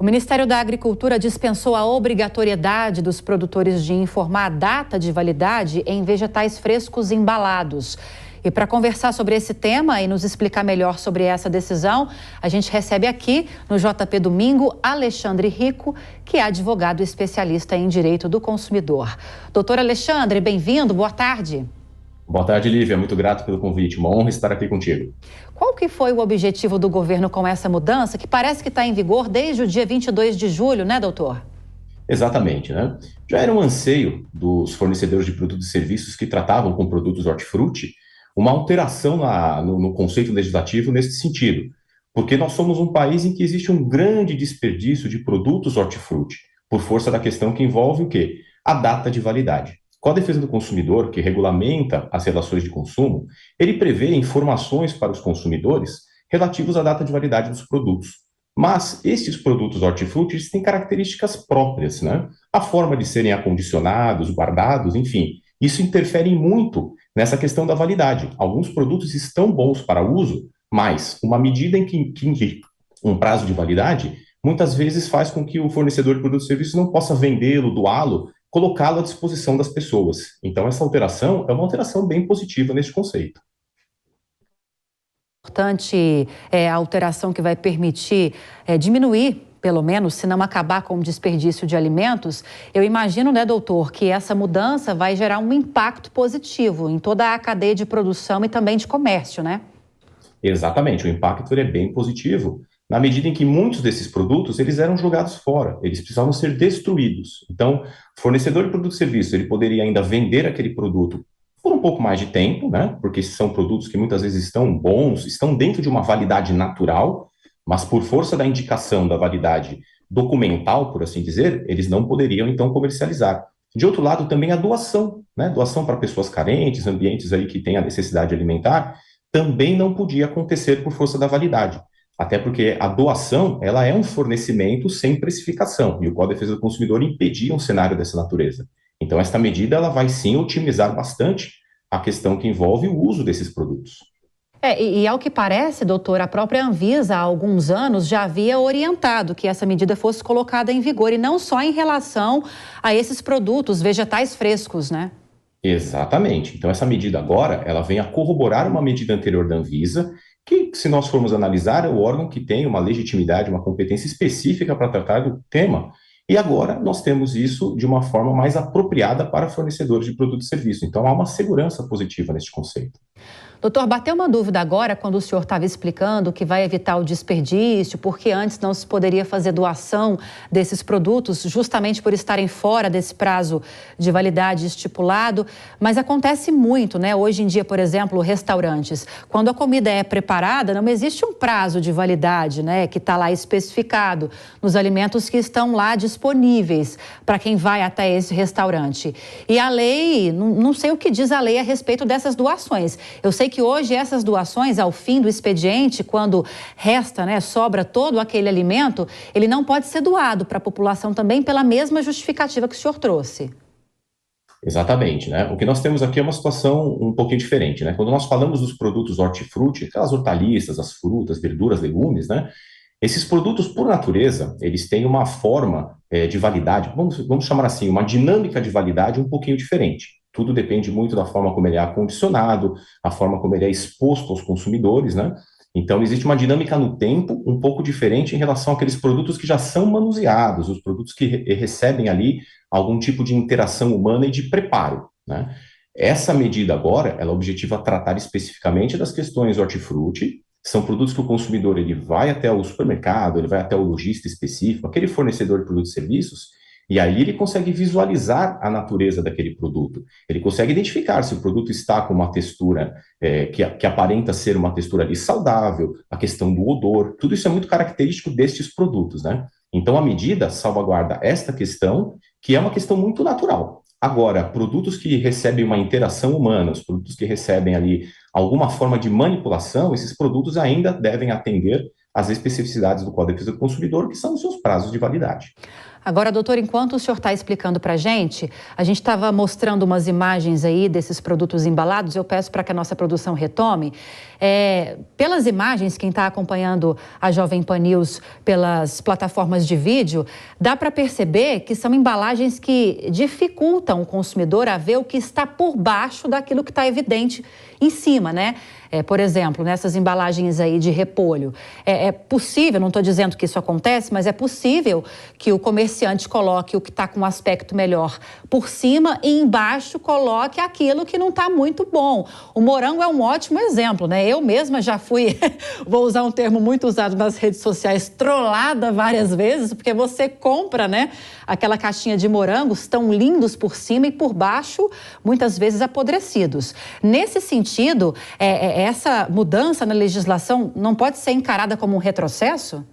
O Ministério da Agricultura dispensou a obrigatoriedade dos produtores de informar a data de validade em vegetais frescos embalados. E para conversar sobre esse tema e nos explicar melhor sobre essa decisão, a gente recebe aqui no JP Domingo Alexandre Rico, que é advogado especialista em direito do consumidor. Doutor Alexandre, bem-vindo, boa tarde. Boa tarde, Lívia. Muito grato pelo convite. Uma honra estar aqui contigo. Qual que foi o objetivo do governo com essa mudança, que parece que está em vigor desde o dia 22 de julho, né, doutor? Exatamente, né? Já era um anseio dos fornecedores de produtos e serviços que tratavam com produtos hortifruti uma alteração no conceito legislativo nesse sentido, porque nós somos um país em que existe um grande desperdício de produtos hortifruti, por força da questão que envolve o quê? A data de validade. Com a defesa do consumidor, que regulamenta as relações de consumo, ele prevê informações para os consumidores relativos à data de validade dos produtos. Mas estes produtos hortifrutis têm características próprias, né? A forma de serem acondicionados, guardados, enfim, isso interfere muito nessa questão da validade. Alguns produtos estão bons para uso, mas uma medida em que indica um prazo de validade, muitas vezes faz com que o fornecedor de produtos e serviços não possa vendê-lo, doá-lo, colocá-lo à disposição das pessoas. Então, essa alteração é uma alteração bem positiva neste conceito. Importante a alteração que vai permitir diminuir, pelo menos, se não acabar com o desperdício de alimentos. Eu imagino, né, doutor, que essa mudança vai gerar um impacto positivo em toda a cadeia de produção e também de comércio, né? Exatamente, o impacto é bem positivo, na medida em que muitos desses produtos eles eram jogados fora, eles precisavam ser destruídos. Então, o fornecedor de produto e serviço, ele poderia ainda vender aquele produto por um pouco mais de tempo, né? Porque são produtos que muitas vezes estão bons, estão dentro de uma validade natural, mas por força da indicação da validade documental, por assim dizer, eles não poderiam então comercializar. De outro lado, também a doação, né? Doação para pessoas carentes, ambientes aí que têm a necessidade alimentar, também não podia acontecer por força da validade. Até porque a doação, ela é um fornecimento sem precificação, e o Código de Defesa do Consumidor impedia um cenário dessa natureza. Então, esta medida, ela vai sim otimizar bastante a questão que envolve o uso desses produtos. E ao que parece, doutor, a própria Anvisa, há alguns anos, já havia orientado que essa medida fosse colocada em vigor, e não só em relação a esses produtos vegetais frescos, né? Exatamente. Então, essa medida agora, ela vem a corroborar uma medida anterior da Anvisa, que, se nós formos analisar, é o órgão que tem uma legitimidade, uma competência específica para tratar do tema. E agora nós temos isso de uma forma mais apropriada para fornecedores de produto e serviço. Então, há uma segurança positiva neste conceito. Doutor, bateu uma dúvida agora quando o senhor estava explicando que vai evitar o desperdício, porque antes não se poderia fazer doação desses produtos, justamente por estarem fora desse prazo de validade estipulado. Mas acontece muito, né? Hoje em dia, por exemplo, restaurantes, quando a comida é preparada, não existe um prazo de validade, né? Que está lá especificado nos alimentos que estão lá disponíveis para quem vai até esse restaurante. E a lei, não sei o que diz a lei a respeito dessas doações. Eu sei que hoje essas doações, ao fim do expediente, quando resta, né, sobra todo aquele alimento, ele não pode ser doado para a população também pela mesma justificativa que o senhor trouxe. Exatamente, né? O que nós temos aqui é uma situação um pouquinho diferente, né? Quando nós falamos dos produtos hortifruti, aquelas hortaliças, as frutas, verduras, legumes, né? Esses produtos, por natureza, eles têm uma forma de validade, vamos chamar assim, uma dinâmica de validade um pouquinho diferente. Tudo depende muito da forma como ele é acondicionado, a forma como ele é exposto aos consumidores, né? Então, existe uma dinâmica no tempo um pouco diferente em relação àqueles produtos que já são manuseados, os produtos que recebem ali algum tipo de interação humana e de preparo, né? Essa medida agora, ela objetiva tratar especificamente das questões hortifruti. São produtos que o consumidor ele vai até o supermercado, ele vai até o lojista específico, aquele fornecedor de produtos e serviços, e aí ele consegue visualizar a natureza daquele produto. Ele consegue identificar se o produto está com uma textura que aparenta ser uma textura ali saudável, a questão do odor, tudo isso é muito característico destes produtos, né? Então a medida salvaguarda esta questão, que é uma questão muito natural. Agora, produtos que recebem uma interação humana, os produtos que recebem ali alguma forma de manipulação, esses produtos ainda devem atender às especificidades do Código de Defesa do Consumidor, que são os seus prazos de validade. Agora, doutor, enquanto o senhor está explicando para a gente estava mostrando umas imagens aí desses produtos embalados. Eu peço para que a nossa produção retome. Pelas imagens, quem está acompanhando a Jovem Pan News pelas plataformas de vídeo, dá para perceber que são embalagens que dificultam o consumidor a ver o que está por baixo daquilo que está evidente em cima, né? Por exemplo, nessas embalagens aí de repolho. É possível, não estou dizendo que isso acontece, mas é possível que o comerciante coloque o que está com um aspecto melhor por cima e embaixo coloque aquilo que não está muito bom. O morango é um ótimo exemplo, né? Eu mesma já fui, vou usar um termo muito usado nas redes sociais, trollada várias vezes, porque você compra, né, aquela caixinha de morangos tão lindos por cima e por baixo, muitas vezes apodrecidos. Nesse sentido, essa mudança na legislação não pode ser encarada como um retrocesso?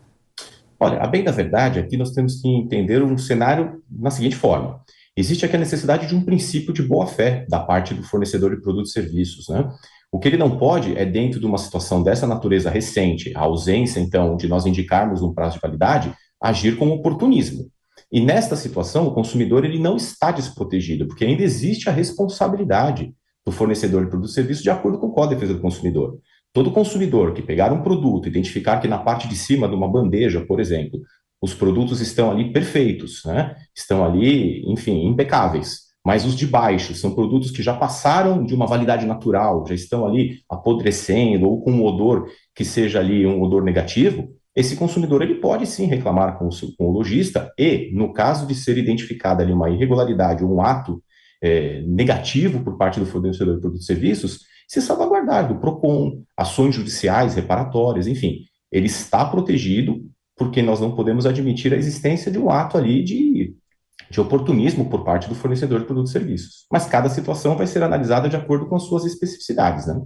Olha, a bem da verdade, aqui nós temos que entender um cenário na seguinte forma. Existe aqui a necessidade de um princípio de boa-fé da parte do fornecedor de produtos e serviços, né? O que ele não pode é, dentro de uma situação dessa natureza recente, a ausência, então, de nós indicarmos um prazo de validade, agir com oportunismo. E nesta situação, o consumidor ele não está desprotegido, porque ainda existe a responsabilidade do fornecedor de produtos e serviços de acordo com o Código de Defesa do Consumidor. Todo consumidor que pegar um produto, identificar que na parte de cima de uma bandeja, por exemplo, os produtos estão ali perfeitos, né? Estão ali, enfim, impecáveis. Mas os de baixo são produtos que já passaram de uma validade natural, já estão ali apodrecendo ou com um odor que seja ali um odor negativo. Esse consumidor ele pode sim reclamar com o lojista e, no caso de ser identificada ali uma irregularidade ou um ato negativo por parte do fornecedor de produtos e serviços, se salvaguardar do PROCON, ações judiciais, reparatórias, enfim. Ele está protegido porque nós não podemos admitir a existência de um ato ali de oportunismo por parte do fornecedor de produtos e serviços. Mas cada situação vai ser analisada de acordo com as suas especificidades, né?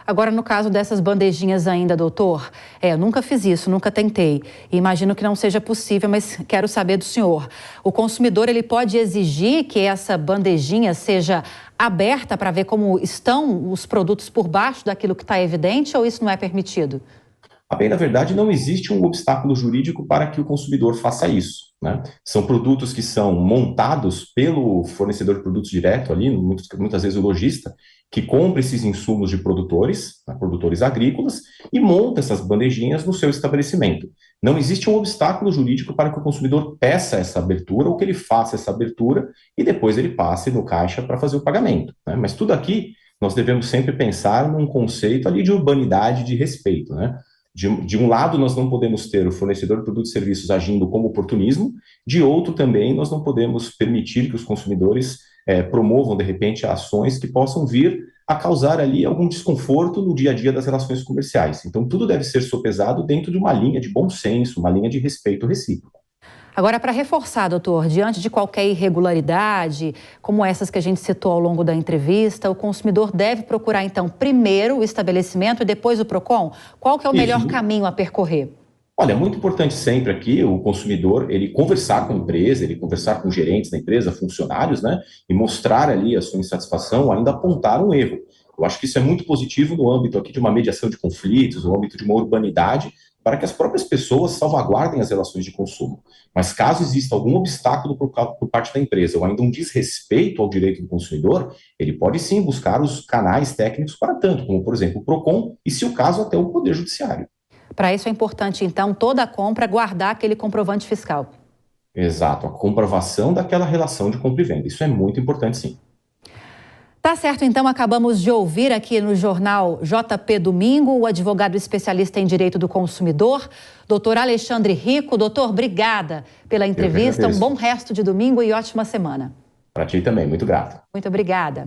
Agora, no caso dessas bandejinhas ainda, doutor, eu nunca fiz isso, nunca tentei. E imagino que não seja possível, mas quero saber do senhor. O consumidor, ele pode exigir que essa bandejinha seja aberta para ver como estão os produtos por baixo daquilo que está evidente, ou isso não é permitido? A bem da verdade, não existe um obstáculo jurídico para que o consumidor faça isso, né? São produtos que são montados pelo fornecedor de produtos direto ali, muitas vezes o lojista, que compra esses insumos de produtores, né, produtores agrícolas, e monta essas bandejinhas no seu estabelecimento. Não existe um obstáculo jurídico para que o consumidor peça essa abertura ou que ele faça essa abertura e depois ele passe no caixa para fazer o pagamento, né? Mas tudo aqui nós devemos sempre pensar num conceito ali de urbanidade, de respeito, né? De um lado, nós não podemos ter o fornecedor de produtos e serviços agindo como oportunismo, de outro também, nós não podemos permitir que os consumidores promovam, de repente, ações que possam vir a causar ali algum desconforto no dia a dia das relações comerciais. Então, tudo deve ser sopesado dentro de uma linha de bom senso, uma linha de respeito recíproco. Agora, para reforçar, doutor, diante de qualquer irregularidade, como essas que a gente citou ao longo da entrevista, o consumidor deve procurar, então, primeiro o estabelecimento e depois o PROCON? Qual que é o melhor caminho a percorrer? Olha, é muito importante sempre aqui o consumidor, ele conversar com a empresa, ele conversar com gerentes da empresa, funcionários, né, e mostrar ali a sua insatisfação, ainda apontar um erro. Eu acho que isso é muito positivo no âmbito aqui de uma mediação de conflitos, no âmbito de uma urbanidade, para que as próprias pessoas salvaguardem as relações de consumo. Mas caso exista algum obstáculo por parte da empresa ou ainda um desrespeito ao direito do consumidor, ele pode sim buscar os canais técnicos para tanto, como por exemplo o PROCON e, se o caso, até o Poder Judiciário. Para isso é importante, então, toda a compra guardar aquele comprovante fiscal. Exato, a comprovação daquela relação de compra e venda. Isso é muito importante, sim. Tá certo, então acabamos de ouvir aqui no jornal JP Domingo o advogado especialista em direito do consumidor, doutor Alexandre Rico. Doutor, obrigada pela entrevista, um bom resto de domingo e ótima semana. Para ti também, muito grato. Muito obrigada.